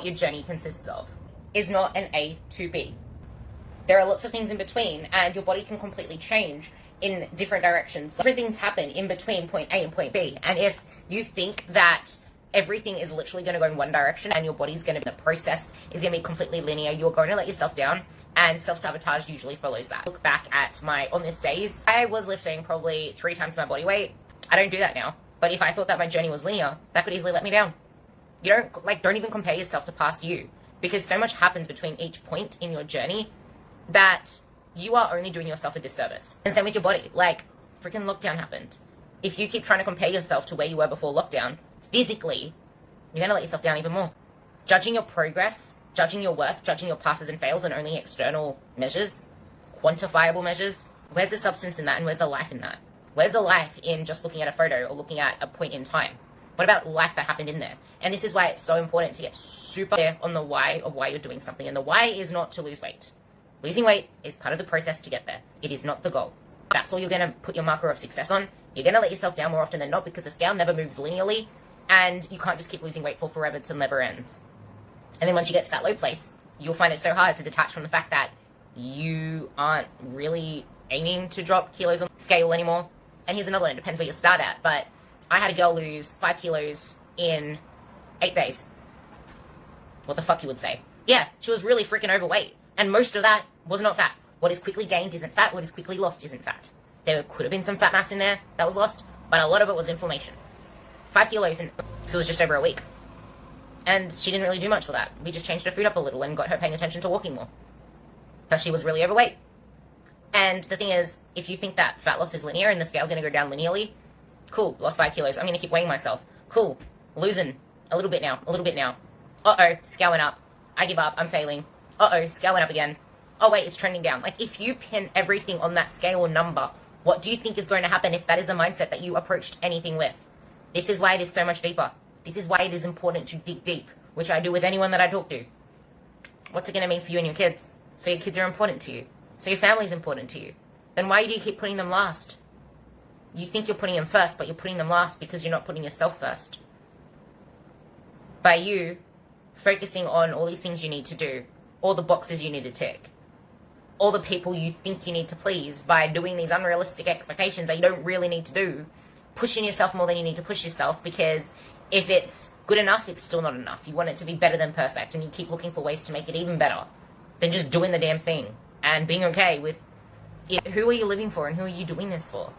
your journey consists of is not an A to B. There are lots of things in between, and your body can completely change in different directions. Different things happen in between point A and point B. And if you think that everything is literally going to go in one direction and your body's going to be, the process is going to be completely linear, you're going to let yourself down, and self-sabotage usually follows that. Look back at my on this days, I was lifting probably 3 times my body weight. I don't do that now. But if I thought that my journey was linear, that could easily let me down. You don't even compare yourself to past you, because so much happens between each point in your journey that you are only doing yourself a disservice. And same with your body. Like, freaking lockdown happened. If you keep trying to compare yourself to where you were before lockdown, physically, you're going to let yourself down even more. Judging your progress, judging your worth, judging your passes and fails on only external measures, quantifiable measures, where's the substance in that and where's the life in that? Where's the life in just looking at a photo or looking at a point in time? What about life that happened in there? And this is why it's so important to get super clear on the why of why you're doing something. And the why is not to lose weight. Losing weight is part of the process to get there. It is not the goal. That's all you're going to put your marker of success on. You're going to let yourself down more often than not, because the scale never moves linearly, and you can't just keep losing weight for forever till never ends. And then once you get to that low place, you'll find it so hard to detach from the fact that you aren't really aiming to drop kilos on the scale anymore. And here's another one. It depends where you start at, but I had a girl lose 5 kilos in 8 days. What the fuck you would say? Yeah, she was really freaking overweight. And most of that was not fat. What is quickly gained isn't fat. What is quickly lost isn't fat. There could have been some fat mass in there that was lost, but a lot of it was inflammation. 5 kilos in, so it was just over a week. And she didn't really do much for that. We just changed her food up a little and got her paying attention to walking more. But she was really overweight. And the thing is, if you think that fat loss is linear and the scale's going to go down linearly, cool, lost 5 kilos. I'm going to keep weighing myself. Cool, losing a little bit now, a little bit now. Uh-oh, scale went up. I give up, I'm failing. Uh-oh, scale went up again. Oh wait, it's trending down. Like, if you pin everything on that scale or number, what do you think is going to happen if that is the mindset that you approached anything with? This is why it is so much deeper. This is why it is important to dig deep, which I do with anyone that I talk to. What's it going to mean for you and your kids? So your kids are important to you. So your family's important to you. Then why do you keep putting them last? You think you're putting them first, but you're putting them last because you're not putting yourself first. By you focusing on all these things you need to do, all the boxes you need to tick, all the people you think you need to please, by doing these unrealistic expectations that you don't really need to do, pushing yourself more than you need to push yourself, because if it's good enough, it's still not enough. You want it to be better than perfect, and you keep looking for ways to make it even better than just doing the damn thing and being okay with it. Who are you living for, and who are you doing this for?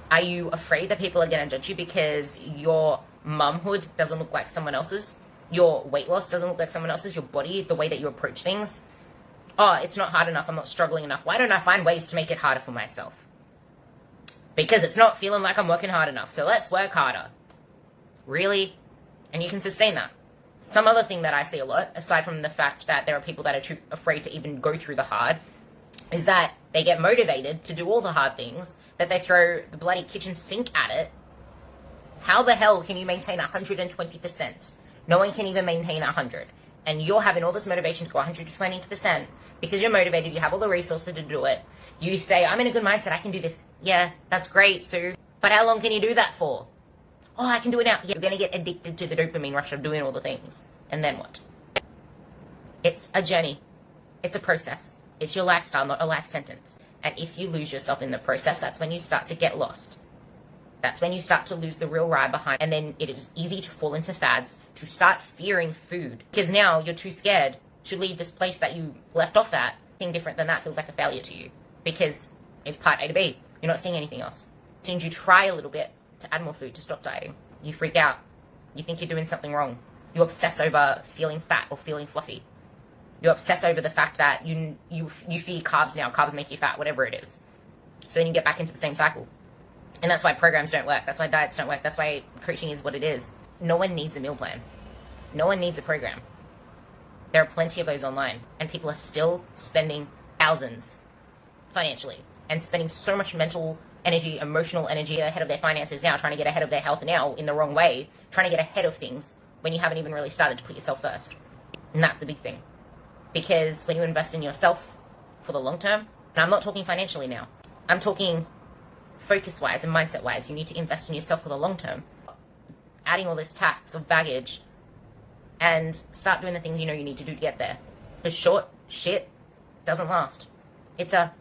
Are you afraid that people are going to judge you because your mumhood doesn't look like someone else's? Your weight loss doesn't look like someone else's? Your body, the way that you approach things? Oh, it's not hard enough. I'm not struggling enough. Why don't I find ways to make it harder for myself? Because it's not feeling like I'm working hard enough. So let's work harder. Really? And you can sustain that. Some other thing that I see a lot, aside from the fact that there are people that are too afraid to even go through the hard, is that they get motivated to do all the hard things, that they throw the bloody kitchen sink at it. How the hell can you maintain 120%? No one can even maintain 100. And you're having all this motivation to go 120% because you're motivated, you have all the resources to do it. You say, I'm in a good mindset, I can do this. Yeah, that's great, Sue. But how long can you do that for? Oh, I can do it now. Yeah, you're going to get addicted to the dopamine rush of doing all the things. And then what? It's a journey. It's a process. It's your lifestyle, not a life sentence. And if you lose yourself in the process, that's when you start to get lost. That's when you start to lose the real ride behind. And then it is easy to fall into fads, to start fearing food. Because now you're too scared to leave this place that you left off at. Anything different than that feels like a failure to you. Because it's part A to B. You're not seeing anything else. As soon as you try a little bit to add more food, to stop dieting, you freak out. You think you're doing something wrong. You obsess over feeling fat or feeling fluffy. You obsess over the fact that you fear carbs now. Carbs make you fat, whatever it is. So then you get back into the same cycle. And that's why programs don't work. That's why diets don't work. That's why coaching is what it is. No one needs a meal plan. No one needs a program. There are plenty of those online. And people are still spending thousands financially. And spending so much mental energy, emotional energy ahead of their finances now, trying to get ahead of their health now in the wrong way, trying to get ahead of things when you haven't even really started to put yourself first. And that's the big thing. Because when you invest in yourself for the long term, and I'm not talking financially now, I'm talking focus-wise and mindset-wise, you need to invest in yourself for the long term. Adding all this tax of baggage and start doing the things you know you need to do to get there. Because short shit doesn't last. It's a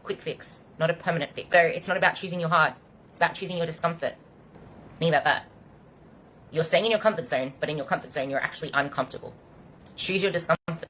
quick fix, not a permanent fix. So it's not about choosing your hard. It's about choosing your discomfort. Think about that. You're staying in your comfort zone, but in your comfort zone, you're actually uncomfortable. Choose your discomfort.